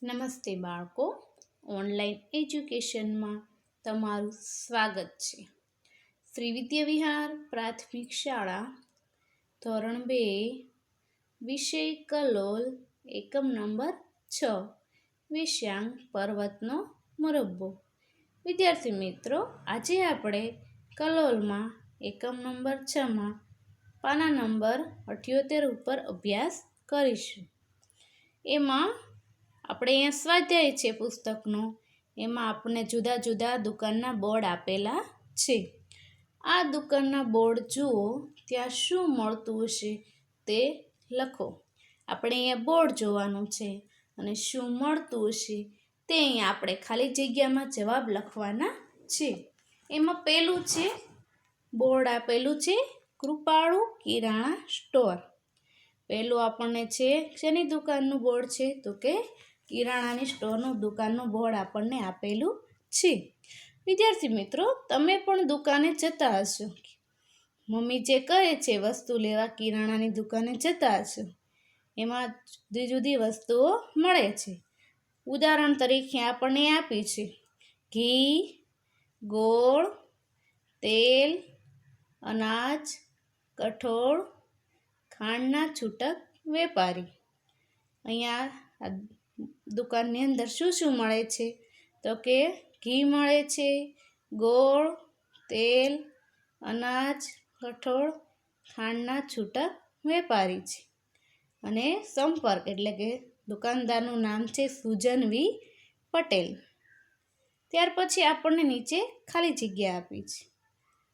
નમસ્તે બાળકો, ઓનલાઈન એજ્યુકેશનમાં તમારું સ્વાગત છે. શ્રી વિદ્યા વિહાર પ્રાથમિક શાળા ધોરણ 2 વિષય કલોલ એકમ નંબર 6 વિષયાંક પર્વતનો મુરબ્બો. વિદ્યાર્થી મિત્રો, આજે આપણે કલોલમાં એકમ નંબર 6માં પાના નંબર 78 ઉપર અભ્યાસ કરીશું. એમાં આપણે અહીંયા સ્વાધ્યાય છે પુસ્તકનો, એમાં આપણને જુદા જુદા દુકાનના બોર્ડ આપેલા છે. આ દુકાનના બોર્ડ જુઓ, ત્યાં શું મળતું હશે તે લખો. આપણે અહીંયા બોર્ડ જોવાનું છે અને શું મળતું હશે તે અહીંયા આપણે ખાલી જગ્યામાં જવાબ લખવાના છે. એમાં પહેલું છે, બોર્ડ આપેલું છે કૃપાળુ કિરાણા સ્ટોર. પહેલું આપણને છે શેની દુકાનનું બોર્ડ છે તો કે કિરાણાની સ્ટોરનું દુકાનનું બોર્ડ આપણને આપેલું છે. વિદ્યાર્થી મિત્રો, તમે પણ દુકાને જતા હશો. મમ્મી જે કહે છે વસ્તુ લેવા કિરાણાની દુકાને જતા હશો, એમાં જુદી જુદી વસ્તુઓ મળે છે. ઉદાહરણ તરીકે આપણને આપી છે ઘી, ગોળ, તેલ, અનાજ, કઠોળ, ખાંડના છૂટક વેપારી. અહીંયા દુકાનની અંદર શું શું મળે છે તો કે ઘી મળે છે, ગોળ, તેલ, અનાજ, કઠોળ, ખાંડના છૂટક વેપારી છે. અને સંપર્ક એટલે કે દુકાનદારનું નામ છે સુજન વી પટેલ. ત્યાર પછી આપણને નીચે ખાલી જગ્યા આપી છે.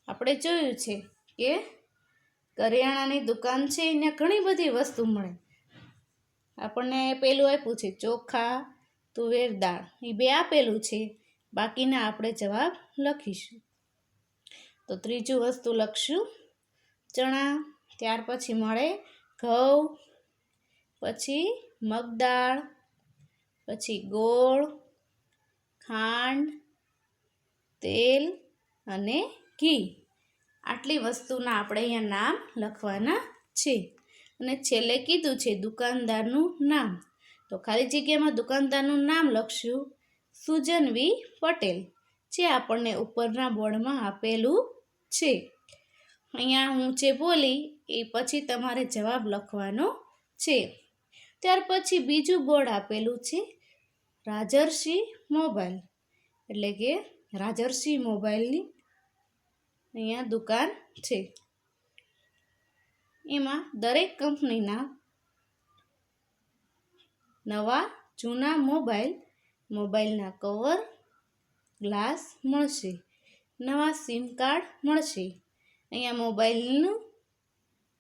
આપણે જોયું છે કે કરિયાણાની દુકાન છે એને ઘણી બધી વસ્તુ મળે. આપણને પેલું આપ્યું છે ચોખા, તુવેર દાળ, એ બે આપેલું છે, બાકીના આપણે જવાબ લખીશું. તો ત્રીજું વસ્તુ લખશું ચણા, ત્યાર પછી મળે ઘઉં, પછી મગદાળ, પછી ગોળ, ખાંડ, તેલ અને ઘી. આટલી વસ્તુના આપણે અહીંયા નામ લખવાના છે. અને છેલ્લે કીધું છે દુકાનદારનું નામ, તો ખાલી જગ્યામાં દુકાનદારનું નામ લખશું સુજન વી પટેલ, જે આપણને ઉપરના બોર્ડમાં આપેલું છે. અહીંયા હું જે બોલી એ પછી તમારે જવાબ લખવાનો છે. ત્યાર પછી બીજું બોર્ડ આપેલું છે રાજર્ષિ મોબાઈલ, એટલે કે રાજર્ષિ મોબાઈલની અહીંયા દુકાન છે. એમાં દરેક કંપનીના નવા જૂના મોબાઈલના કવર, ગ્લાસ મળશે, નવા સિમ કાર્ડ મળશે. અહીંયા મોબાઈલનું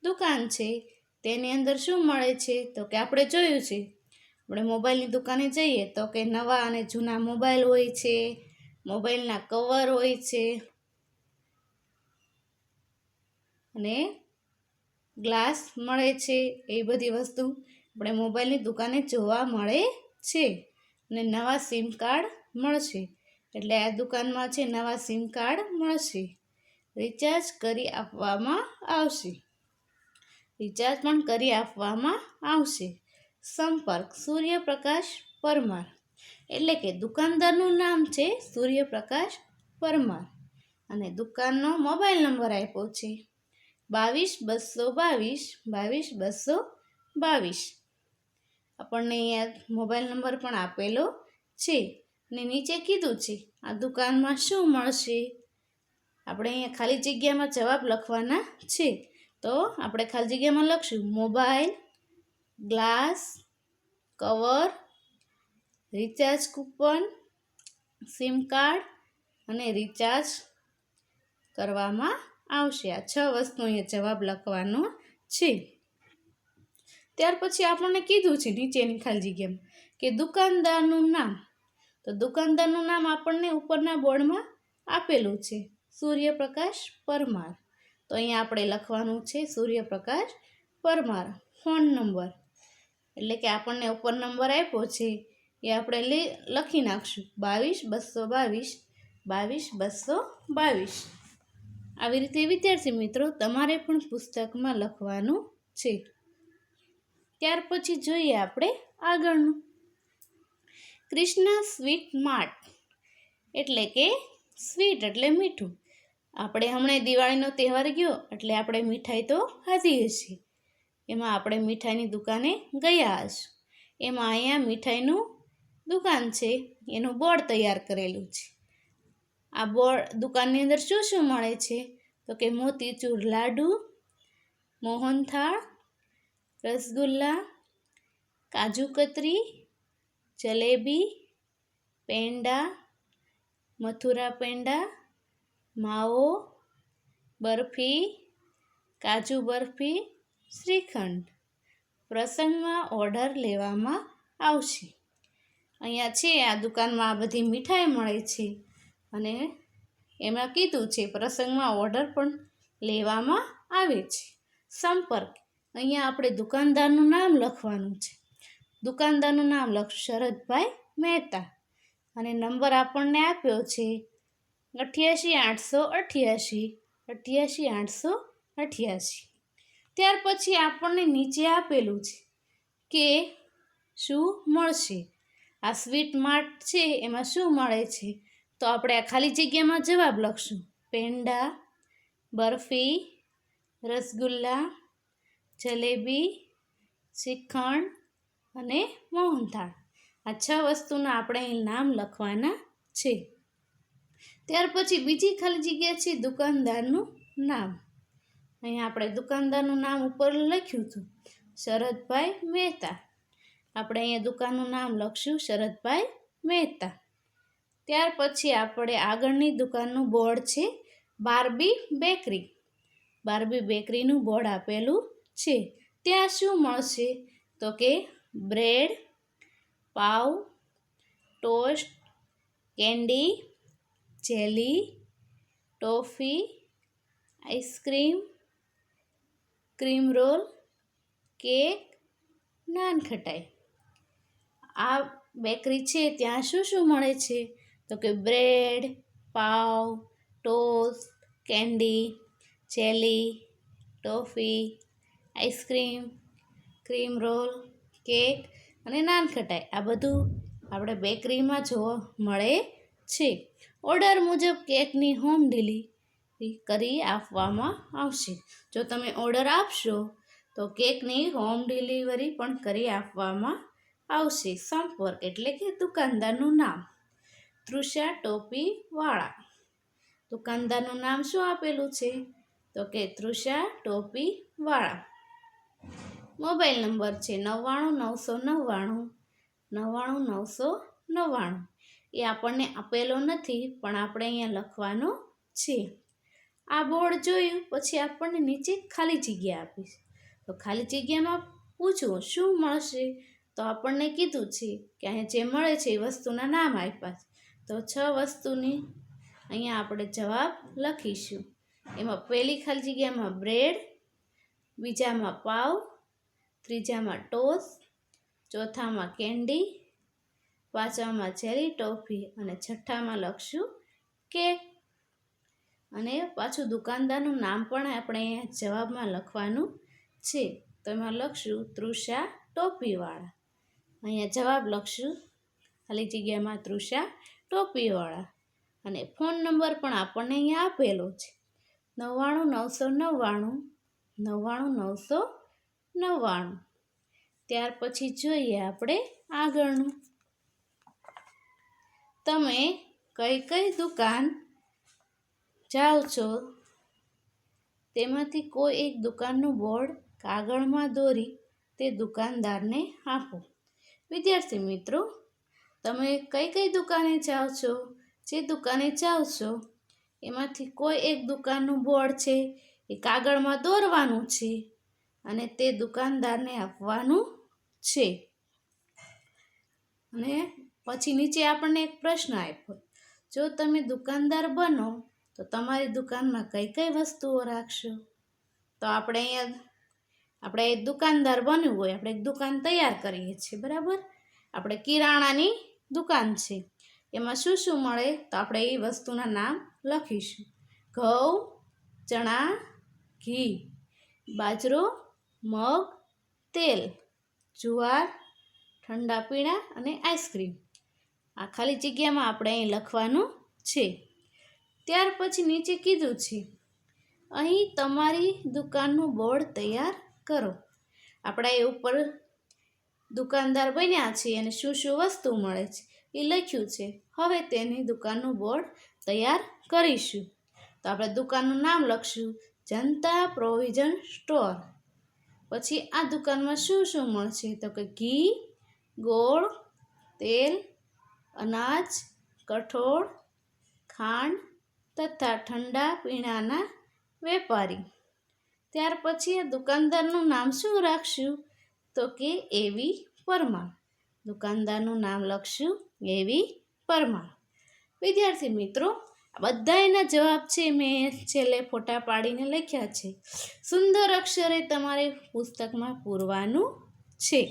દુકાન છે, તેની અંદર શું મળે છે તો કે આપણે જોયું છે, આપણે મોબાઈલની દુકાને જઈએ તો કે નવા અને જૂના મોબાઈલ હોય છે, મોબાઈલના કવર હોય છે અને ગ્લાસ મળે છે. એ બધી વસ્તુ આપણે મોબાઈલની દુકાને જોવા મળે છે. અને નવા સિમ કાર્ડ મળશે, એટલે આ દુકાનમાં છે નવા સિમ કાર્ડ મળશે. રિચાર્જ કરી આપવામાં આવશે, રિચાર્જ પણ કરી આપવામાં આવશે. સંપર્ક સૂર્યપ્રકાશ પરમાર, એટલે કે દુકાનદારનું નામ છે સૂર્યપ્રકાશ પરમાર અને દુકાનનો મોબાઈલ નંબર આપ્યો છે 22 222 આપણને અહીંયા મોબાઈલ નંબર પણ આપેલો છે. અને નીચે કીધું છે આ દુકાનમાં શું મળશે. આપણે અહીંયા ખાલી જગ્યામાં જવાબ લખવાના છે. તો આપણે ખાલી જગ્યામાં લખશું mobile, glass, cover, recharge coupon, sim card અને રિચાર્જ કરવામાં આવશે. આ 6 વસ્તુ અહીંયા જવાબ લખવાનો છે. ત્યાર પછી આપણને કીધું છે નીચેની ખાલી જગ્યામાં કે દુકાનદારનું નામ, તો દુકાનદારનું નામ આપણને ઉપરના બોર્ડમાં આપેલું છે સૂર્યપ્રકાશ પરમાર. તો અહીંયા આપણે લખવાનું છે સૂર્યપ્રકાશ પરમાર. ફોન નંબર, એટલે કે આપણને ઉપર નંબર આપ્યો છે એ આપણે લખી નાખશું 22 222 22 222. આવી રીતે વિદ્યાર્થી મિત્રો તમારે પણ પુસ્તકમાં લખવાનું છે. ત્યાર પછી જોઈએ આપણે આગળનું. કૃષ્ણા સ્વીટ માર્ટ એટલે કે સ્વીટ એટલે મીઠું. આપણે હમણાં દિવાળીનો તહેવાર ગયો એટલે આપણે મીઠાઈ તો ખાધી હશે. એમાં આપણે મીઠાઈની દુકાને ગયા હશું. એમાં અહીંયા મીઠાઈનું દુકાન છે, એનું બોર્ડ તૈયાર કરેલું છે. આ બોર્ડ દુકાનની અંદર શું શું મળે છે? તો કે મોતીચૂર લાડુ, મોહનથાળ, રસગુલ્લા, કાજુ કતરી, જલેબી, પેંડા, મથુરા પેંડા, માવો, બરફી, કાજુ બરફી, શ્રીખંડ. પ્રસંગમાં ઓર્ડર લેવામાં આવશે. અહીંયા છે આ દુકાનમાં આ બધી મીઠાઈ મળે છે અને એમાં કીધું છે પ્રસંગમાં ઓર્ડર પણ લેવામાં આવે છે. સંપર્ક, અહીંયા આપણે દુકાનદારનું નામ લખવાનું છે. દુકાનદારનું નામ લખશું શરદભાઈ મહેતા અને નંબર આપણને આપ્યો છે 88 888 888. ત્યાર પછી આપણને નીચે આપેલું છે કે શું મળશે. આ સ્વીટ માર્ટ છે એમાં શું મળે છે? તો આપણે આ ખાલી જગ્યામાં જવાબ લખશું. પેંડા, બરફી, રસગુલ્લા, જલેબી, શ્રીખંડ અને મોહનથાળ. આ 6 વસ્તુના આપણે અહીં નામ લખવાના છે. ત્યાર પછી બીજી ખાલી જગ્યા છે દુકાનદારનું નામ. અહીંયા આપણે દુકાનદારનું નામ ઉપર લખ્યું હતું શરદભાઈ મહેતા. આપણે અહીંયા દુકાનનું નામ લખશું શરદભાઈ મહેતા. ત્યાર પછી આપણે આગળની દુકાનનું બોર્ડ છે બાર્બી બેકરી. બાર્બી બેકરીનું બોર્ડ આપેલું છે. ત્યાં શું મળશે? તો કે બ્રેડ, પાવ, toast, candy, jelly, toffee, ice cream, cream roll, cake, nankhatai. આ બેકરી છે ત્યાં શું શું મળે છે? તો કે બ્રેડ, પાવ, toast, candy, jelly, toffee, ice cream, cream roll, cake અને નાનખટાઈ. આ બધું આપણે બેકરીમાં જોવા મળે છે. ઓર્ડર મુજબ કેકની હોમ ડિલિવરી કરી આપવામાં આવશે. જો તમે ઓર્ડર આપશો તો કેકની હોમ ડિલિવરી પણ કરી આપવામાં આવશે. સંપર્ક એટલે કે દુકાનદારનું નામ તૃષા ટોપીવાળા. દુકાનદારનું નામ શું આપેલું છે? તો કે તૃષા ટોપીવાળા. મોબાઈલ નંબર છે 99 999 999. એ આપણને આપેલો નથી પણ આપણે અહીંયા લખવાનો છે. આ બોર્ડ જોયું પછી આપણને નીચે ખાલી જગ્યા આપી છે. તો ખાલી જગ્યામાં પૂછવું શું મળશે? તો આપણને કીધું છે કે અહીંયા જે મળે છે એ વસ્તુના નામ આપ્યા છે. તો 6 વસ્તુની અહીંયા આપણે જવાબ લખીશું. એમાં પહેલી ખાલી જગ્યામાં બ્રેડ, બીજામાં પાવ, ત્રીજામાં ટોસ્ટ, ચોથામાં કેન્ડી, પાંચમામાં જેલી ટોફી અને છઠ્ઠામાં લખશું કેક. અને પાછું દુકાનદારનું નામ પણ આપણે અહીંયા જવાબમાં લખવાનું છે. તો એમાં લખશું તૃષા ટોપીવાળા. અહીંયા જવાબ લખશું ખાલી જગ્યામાં તૃષા ટોપીવાળા. અને ફોન નંબર પણ આપણને અહીંયા આપેલો છે 99 999 999. ત્યાર પછી જોઈએ આપણે આગળનું. તમે કઈ કઈ દુકાન જાઓ છો તેમાંથી કોઈ એક દુકાનનું બોર્ડ કાગળમાં દોરી તે દુકાનદારને આપો. વિદ્યાર્થી મિત્રો, તમે કઈ કઈ દુકાને જાઓ છો? જે દુકાને જાઓ છો એમાંથી કોઈ એક દુકાનનું બોર્ડ છે એ કાગળમાં દોરવાનું છે અને તે દુકાનદારને આપવાનું છે. અને પછી નીચે આપણને એક પ્રશ્ન આપ્યો, જો તમે દુકાનદાર બનો તો તમારી દુકાનમાં કઈ કઈ વસ્તુઓ રાખશો? તો આપણે એક દુકાનદાર બનવું હોય, આપણે એક દુકાન તૈયાર કરીએ છીએ, બરાબર? આપણે કિરાણાની દુકાન છે, એમાં શું શું મળે? તો આપણે એ વસ્તુના નામ લખીશું. ઘઉં, ચણા, ઘી, બાજરો, મગ, તેલ, જુવાર, ઠંડા પીણા અને આઈસ્ક્રીમ. આ ખાલી જગ્યામાં આપણે અહીં લખવાનું છે. ત્યાર પછી નીચે કીધું છે અહીં તમારી દુકાનનું બોર્ડ તૈયાર કરો. આપણા એ ઉપર દુકાનદાર બન્યા છે અને શું શું વસ્તુ મળે છે એ લખ્યું છે. હવે તેની દુકાનનું બોર્ડ તૈયાર કરીશું. તો આપણે દુકાનનું નામ લખશું, જનતા પ્રોવિઝન સ્ટોર. પછી આ દુકાનમાં શું શું મળશે? તો કે ઘી, ગોળ, તેલ, અનાજ, કઠોળ, ખાંડ તથા ઠંડા પીણાના વેપારી. ત્યાર પછી આ દુકાનદારનું નામ શું રાખશું? તો કે એવી પરમાર. દુકાનદારનું નામ લખશું એવી પરમાર. વિદ્યાર્થી મિત્રો, બધા એના જવાબ છે મેં છેલ્લે ફોટા પાડીને લખ્યા છે. સુંદર અક્ષરે તમારે પુસ્તકમાં પૂરવાનું છે.